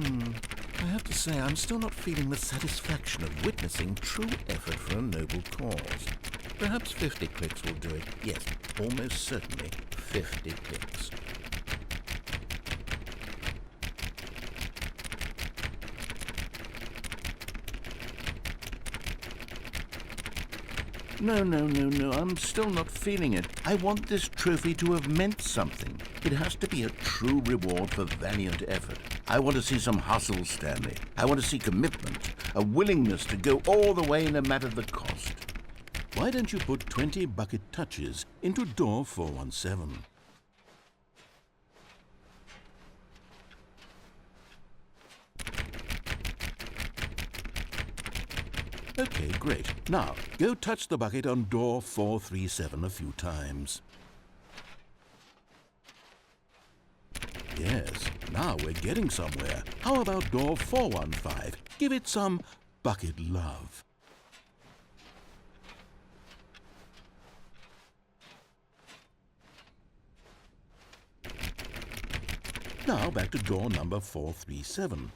I have to say, I'm still not feeling the satisfaction of witnessing true effort for a noble cause. Perhaps 50 clicks will do it. Yes, almost certainly 50 clicks. No, I'm still not feeling it. I want this trophy to have meant something. It has to be a true reward for valiant effort. I want to see some hustle, Stanley. I want to see commitment, a willingness to go all the way no matter the cost. Why don't you put 20 bucket touches into door 417? Okay, great. Now, go touch the bucket on door 437 a few times. Yes, now we're getting somewhere. How about door 415? Give it some bucket love. Now back to door number 437.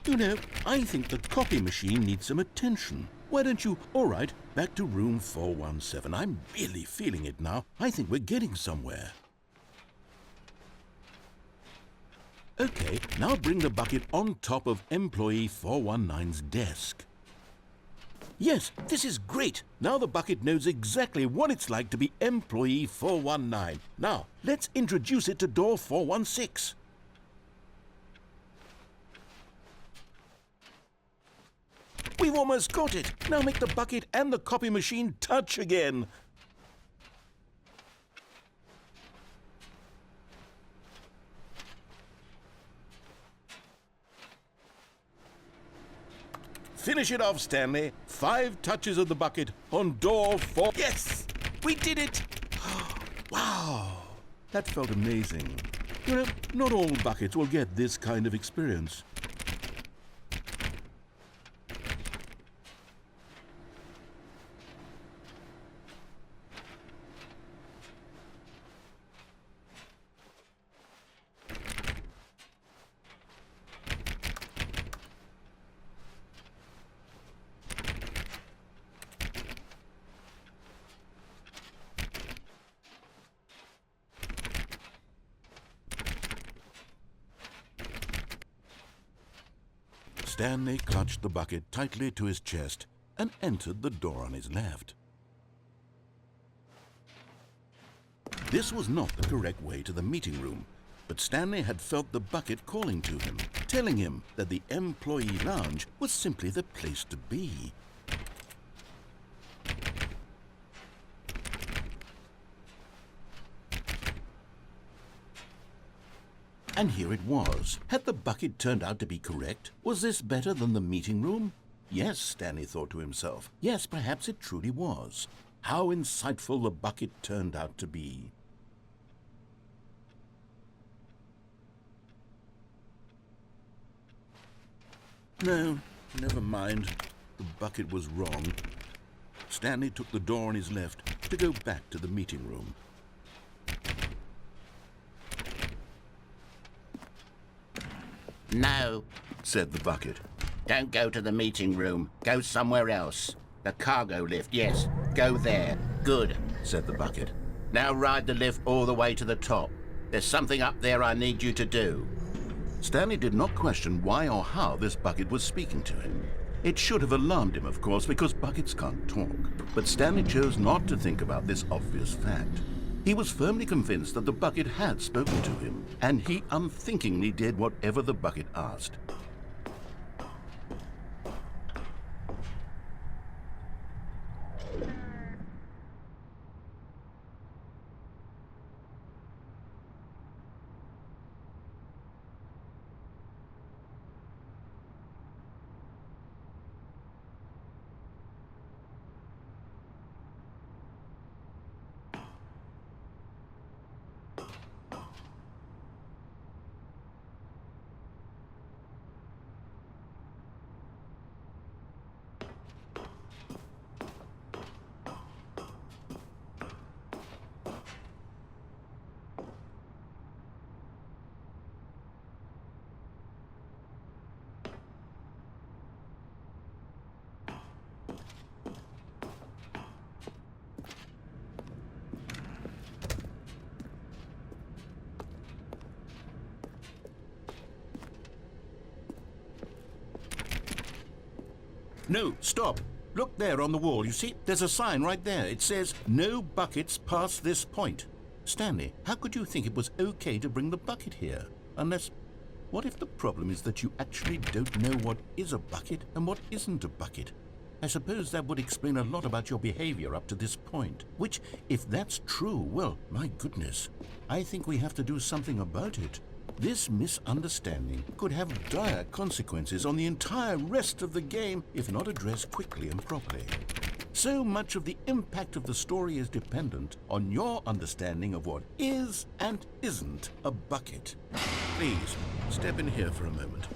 You know, I think the copy machine needs some attention. Why don't you... All right, back to room 417. I'm really feeling it now. I think we're getting somewhere. Okay, now bring the bucket on top of employee 419's desk. Yes, this is great. Now the bucket knows exactly what it's like to be employee 419. Now, let's introduce it to door 416. We've almost got it. Now make the bucket and the copy machine touch again. Finish it off, Stanley. 5 touches of the bucket on door 4. Yes! We did it! Wow! That felt amazing. You know, not all buckets will get this kind of experience. Stanley clutched the bucket tightly to his chest and entered the door on his left. This was not the correct way to the meeting room, but Stanley had felt the bucket calling to him, telling him that the employee lounge was simply the place to be. And here it was. Had the bucket turned out to be correct? Was this better than the meeting room? Yes, Stanley thought to himself. Yes, perhaps it truly was. How insightful the bucket turned out to be. No, never mind. The bucket was wrong. Stanley took the door on his left to go back to the meeting room. No, Said the bucket. don't go to the meeting room. Go somewhere else. The cargo lift, yes. Go there. Good. Said the bucket. Now ride the lift all the way to the top. There's something up there I need you to do. Stanley did not question why or how this bucket was speaking to him. It should have alarmed him, of course, because buckets can't talk. But Stanley chose not to think about this obvious fact. He was firmly convinced that the bucket had spoken to him, and he unthinkingly did whatever the bucket asked. No, stop. Look there on the wall. You see, there's a sign right there. It says, no buckets past this point. Stanley, how could you think it was okay to bring the bucket here? Unless, what if the problem is that you actually don't know what is a bucket and what isn't a bucket? I suppose that would explain a lot about your behavior up to this point. Which, if that's true, well, my goodness, I think we have to do something about it. This misunderstanding could have dire consequences on the entire rest of the game if not addressed quickly and properly. So much of the impact of the story is dependent on your understanding of what is and isn't a bucket. Please, step in here for a moment.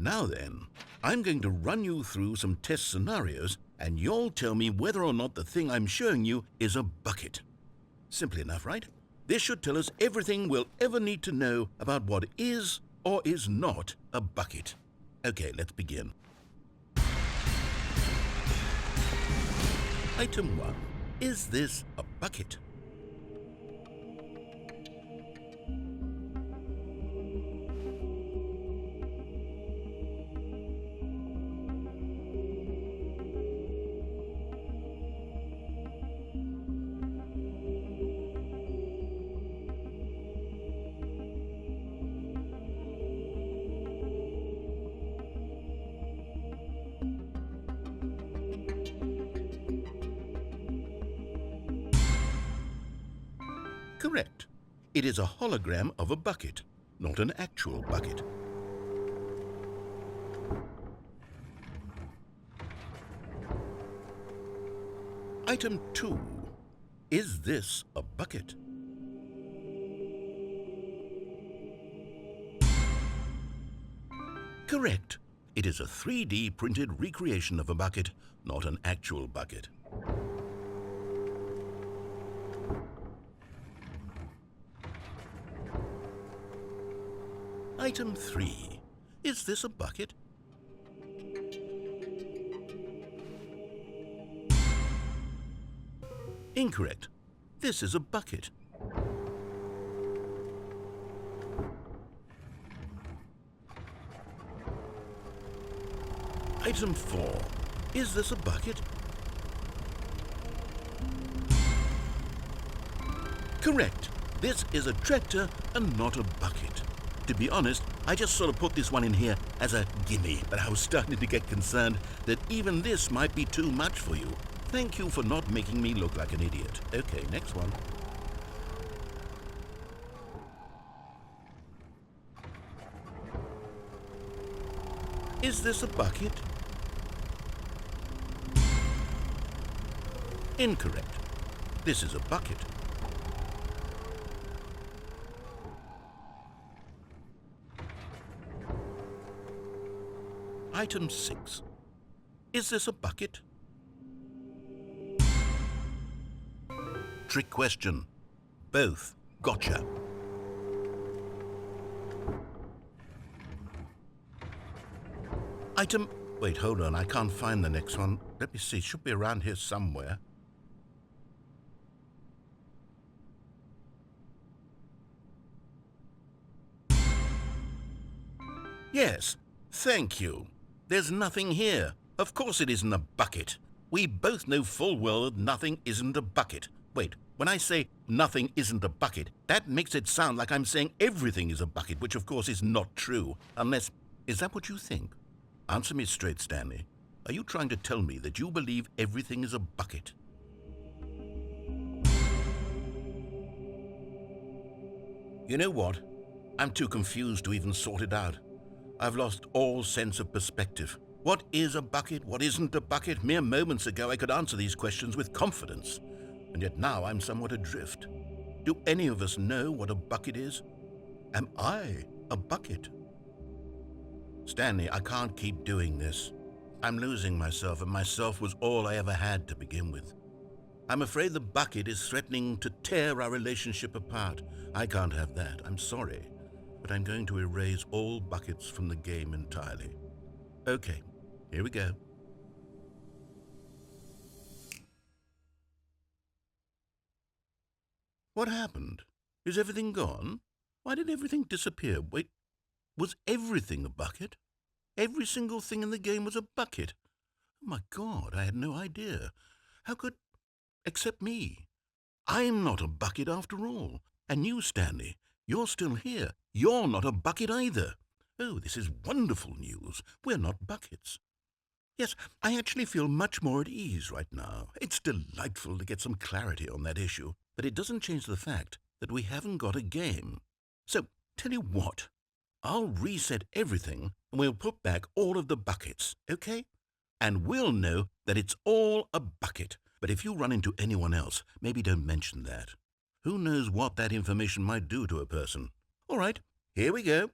Now then, I'm going to run you through some test scenarios and you'll tell me whether or not the thing I'm showing you is a bucket. Simple enough, right? This should tell us everything we'll ever need to know about what is or is not a bucket. Okay, let's begin. Item 1. Is this a bucket? Correct. It is a hologram of a bucket, not an actual bucket. Item 2. Is this a bucket? Correct. It is a 3D printed recreation of a bucket, not an actual bucket. Item 3. Is this a bucket? Incorrect. This is a bucket. Item 4. Is this a bucket? Correct. This is a tractor and not a bucket. To be honest, I just sort of put this one in here as a gimme, but I was starting to get concerned that even this might be too much for you. Thank you for not making me look like an idiot. Okay, next one. Is this a bucket? Incorrect. This is a bucket. Item 6. Is this a bucket? Trick question. Both. Gotcha. Item... Wait, hold on. I can't find the next one. Let me see. It should be around here somewhere. Yes, thank you. There's nothing here. Of course it isn't a bucket. We both know full well that nothing isn't a bucket. Wait, when I say nothing isn't a bucket, that makes it sound like I'm saying everything is a bucket, which of course is not true. Unless, is that what you think? Answer me straight, Stanley. Are you trying to tell me that you believe everything is a bucket? You know what? I'm too confused to even sort it out. I've lost all sense of perspective. What is a bucket? What isn't a bucket? Mere moments ago I could answer these questions with confidence, and yet now I'm somewhat adrift. Do any of us know what a bucket is? Am I a bucket? Stanley, I can't keep doing this. I'm losing myself, and myself was all I ever had to begin with. I'm afraid the bucket is threatening to tear our relationship apart. I can't have that. I'm sorry, but I'm going to erase all buckets from the game entirely. Okay, here we go. What happened? Is everything gone? Why did everything disappear? Wait, was everything a bucket? Every single thing in the game was a bucket. Oh my God, I had no idea. How could... except me. I'm not a bucket after all. And you, Stanley, you're still here. You're not a bucket either. Oh, this is wonderful news. We're not buckets. Yes, I actually feel much more at ease right now. It's delightful to get some clarity on that issue, but it doesn't change the fact that we haven't got a game. So, tell you what, I'll reset everything and we'll put back all of the buckets, okay? And we'll know that it's all a bucket. But if you run into anyone else, maybe don't mention that. Who knows what that information might do to a person? All right, here we go.